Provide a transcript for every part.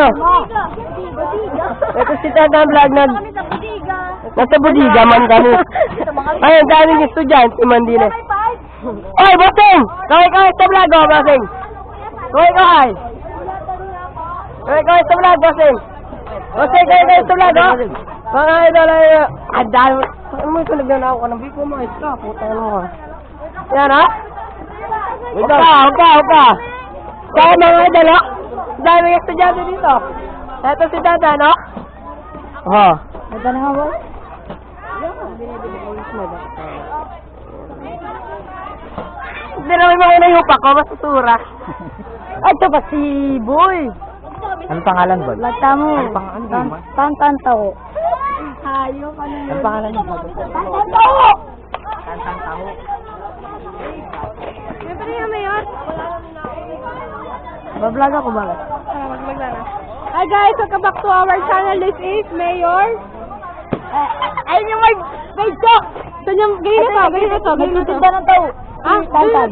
tayo? Ito si Tata Vlog na nasa budiga man kami. Ayun, daming estudyante man din eh. Oy, bossing! Kaway sa vlog, oh, bossing! Kaway! Kaway sa vlog, bossing! Bossing, kaway sa vlog, oh! Mga idol, ay, dahil, ano mo yung sunog na ako ng biko mo, ito, puta ano ka. Yan, ha? Huwag ka. Kaya mga idol, oh! Daming estudyante dito. Ito si Tata, no? Oh. Ito na nga, boy? Hindi naman mga inayupa ko, masutura. Ay, ito pa si Boy. Anong pangalan, Boy? Lata mo. Tantantaho. Anong pangalan niyo, Boy? Tantantaho! Tantantaho. Siyempre nga mayon. Bablog ako ba? Mag-vlog na. Hi guys, welcome back to our channel. This is Mayor. Ayun yung may joke! Ganyan ito. Tinda ng tao. Tantan.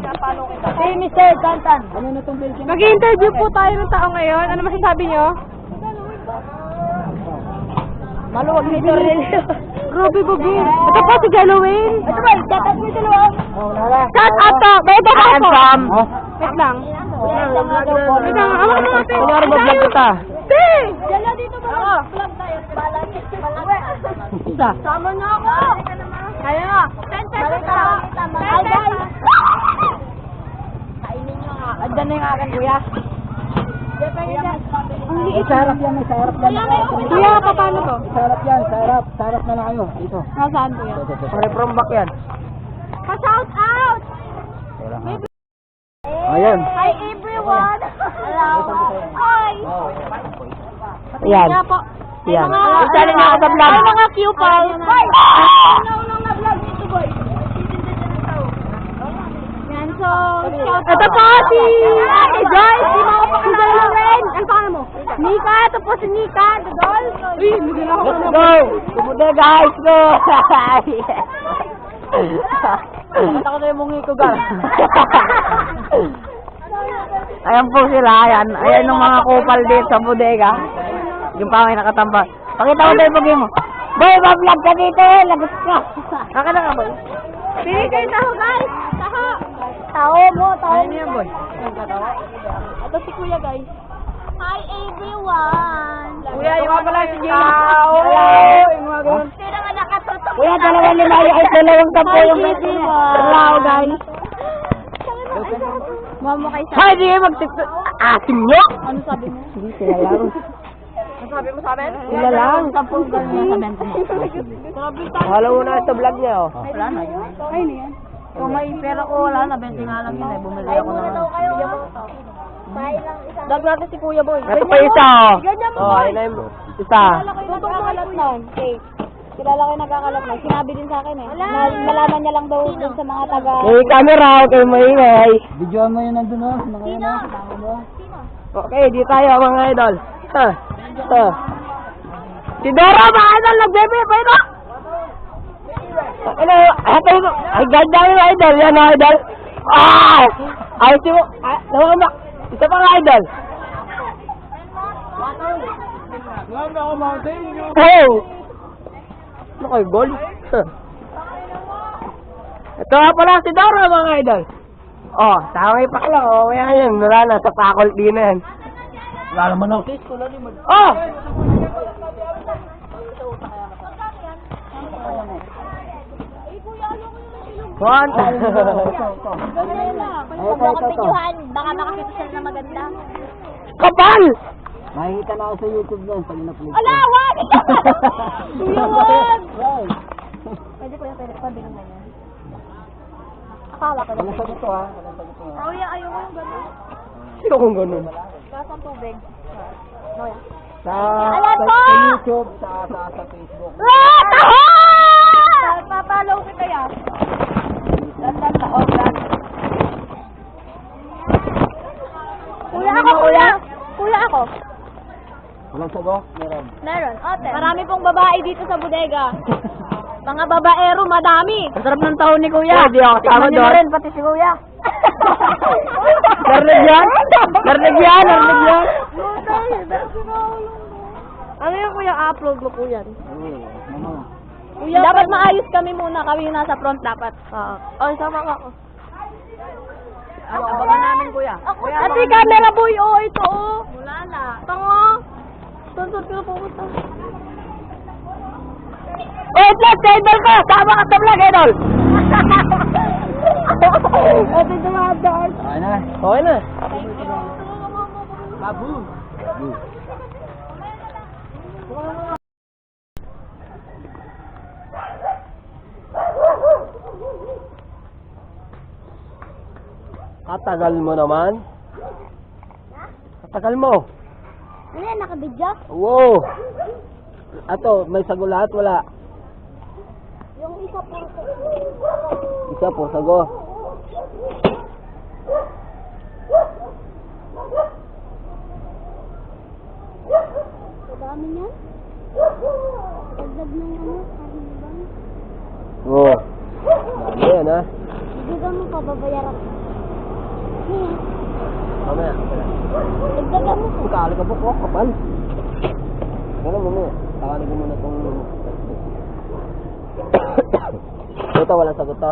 Si Mr. Tantan. Mag-i-interview po tayo ng tao ngayon. Ano masasabi nyo? Maluwag ni Torrelio. Ruby Bugin. Ito po si Halloween. Ito ba? Tatat mo ito lang. Shout out to. Baby ba I'm po? from. Wait lang. Wait lang. Ano natin? Kunyari ba vlog kita? Si! Dala dito ba? Vlog tayo. Isa. Sama na ako. Ayun nga. 10 pesos na. 10 pesos. Kainin nyo nga. Andan na yung akin, kuya. Ang liit. Sarap yan, may sarap yan. Kuya, paano to? Sarap yan, sarap. Sarap na lang kayo. Dito. Nasaan kuya? Pare from back yan. Pa-shout out! Ayan. Hi everyone! Hello! Hi! Yan. Nga po. Yan. Mga- Isali niyo ako sa vlog. Ay, mga cupid! Hoy! Unang na-vlog dito, boy. Yan, so, ito po si Joyce, si mga pakasala rin. Ano pa mo? Nika, ito po si Nika, the doll. Uy, hindi na ako. Let's go! Tumuda guys, go! Bakit ako na yung mungi ko, guys? Ayan po sila, ayan. Ayan yung mga kupal dito sa bodega. Yung pa may nakatambak. Pakita ko tayo pag mo. Boy, ma-vlog ka dito eh. Lagot ka. Kaka na ka, boy. Pili kayo taho, guys. Taho. Tao mo, tao. Ano yan, boy? Ito si Kuya, guys. Hi everyone. Kuya, yung mga pala si Jay. Hello. Yung mga ganun. Sino nga nakatutok? Kuya, 2,500 at 2 tampo yung pwede. Hello, guys. Mamo kay sa. Hi, di kayo mag-tiktok. Asim nyo? Ano sabi mo? Hindi, sila lang. Ano sabi mo sa amin? Sila lang. Tampong ganun na sabihin ko mo. Wala mo na sa vlog niya, oh. Wala na yun. Ay, na yan. Kung may pera ko, wala na. 20 nga lang yun eh. Bumili ako na. Dag natin si Kuya Boy. Ito pa isa, oh. Ganyan mo, Oh, boy. yun na yung isa. Tutong nagkakalat na. Okay. Kilala ko yung nagkakalat na. Sinabi din sa akin eh. Nalaman niya lang daw dun sa mga taga... May camera, okay, maingay. Videoan mo yun nandun, oh. Sino? Okay, di tayo, mga idol. Ito. Si Dora, mga idol, nagbebe pa ito. Ano, ay, ganda yung idol. Yan, mga idol. Ah! Ayos mo. Naman ba? Isa pa nga, idol. Oh! Ano kayo, goal? Ito nga pala si Dora, mga idol. Oh, taway pa lang. Oh, yan. Wala na, sa faculty na yan. Wala naman ako. Oh! One. Ganyan lang. Pag baka makakita sila na maganda. Kapal! Makikita na ako sa YouTube doon pag na-play. Ala, wag! Yun! Wow. Pwede ko yung pwede naman yan. Akala ko Wala lang. sa dito, ha. Wala sa dito, ha. Kuya, ayoko yung gano'n. Sino kung ganun? Lasang tubig. Kuya. Sa, Alam sa, mo! sa YouTube, sa Facebook. Ah! Taho! Papalaw kita yan. Landan na, oh, lan. Kuya ako, kuya! Kuya ako. Walang sago? Meron. Meron. Ote. Marami pong babae dito sa bodega. Mga babaero, madami. Ang sarap ng taon ni Kuya. Hindi ako kasama Tikman niyo doon. na rin, pati si kuya. Narinig yan? Narinig yan? Narinig yan? Ano yung kuya, upload mo po yan? Ano? Kuya, dapat maayos kami muna. Kami yung nasa front dapat. Ay, sama ka ako. Abangan namin, kuya. Ate, camera boy, ito, Wala na. Tango. Saan ka na pumunta? Vlog, sa idol ko! Sama ka sa vlog, idol! Ate, dumadaan. Okay na. Okay na. Babu. Katagal mo naman. Katagal mo. Ano yan, nakabidyo? Wow. Ato, may sagulat, wala. Yung isa po. Isa po, sago. Dami niyan? Dagdag ng kariban. Oo. Ayan, ha? Dagdagan mo pa, babayaran ko. Mamaya. Dagdagan mo po. Kali ka po, kapal. Ganun mo, takanin ko muna itong... Ito, walang sagot to.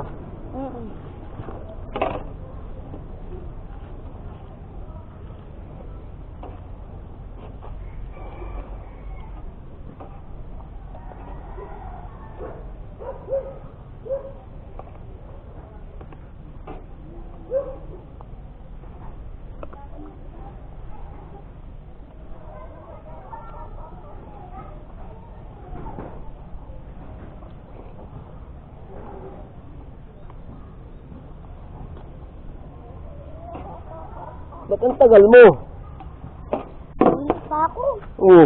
Ba't ang tagal mo? Ulit pa ako. Oo.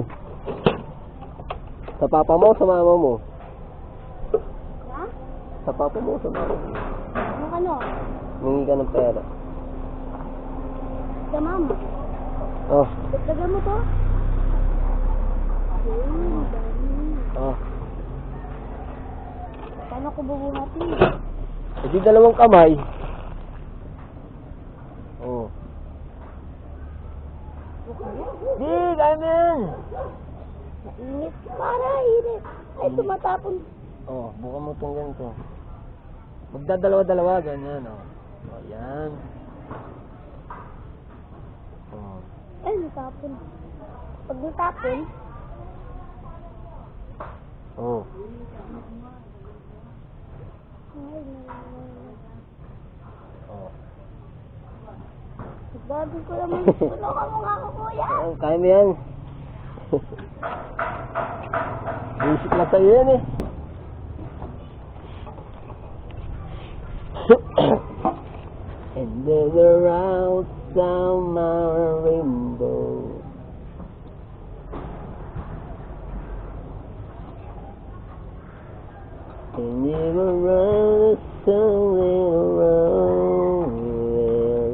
Sa papa mo, sa mama mo? Ha? Sa papa mo, sa mama mo? Yung ano? Hingi ka ng pera. Sa mama. Oh, Dagdagan mo to. Dami. oh. Paano ko bubuhatin? E di dalawang kamay. Oh. Di, kaya mo yan. Init. Para, init. Ay, tumatapon. Oh, buka mo itong ganito. Magdadalawa-dalawa, ganyan, oh. Oh, yan. Oh. Ay, natapon. Pag natapon, Oh. ay, Oh. Bago ko naman. Tulungan mo nga ako, kuya. Oh, kaya mo yan. Basic lang sa'yo yan eh. And there's a round down our rainbow. And you will run somewhere around there.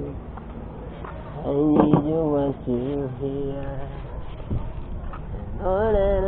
I need you once you're here. And all that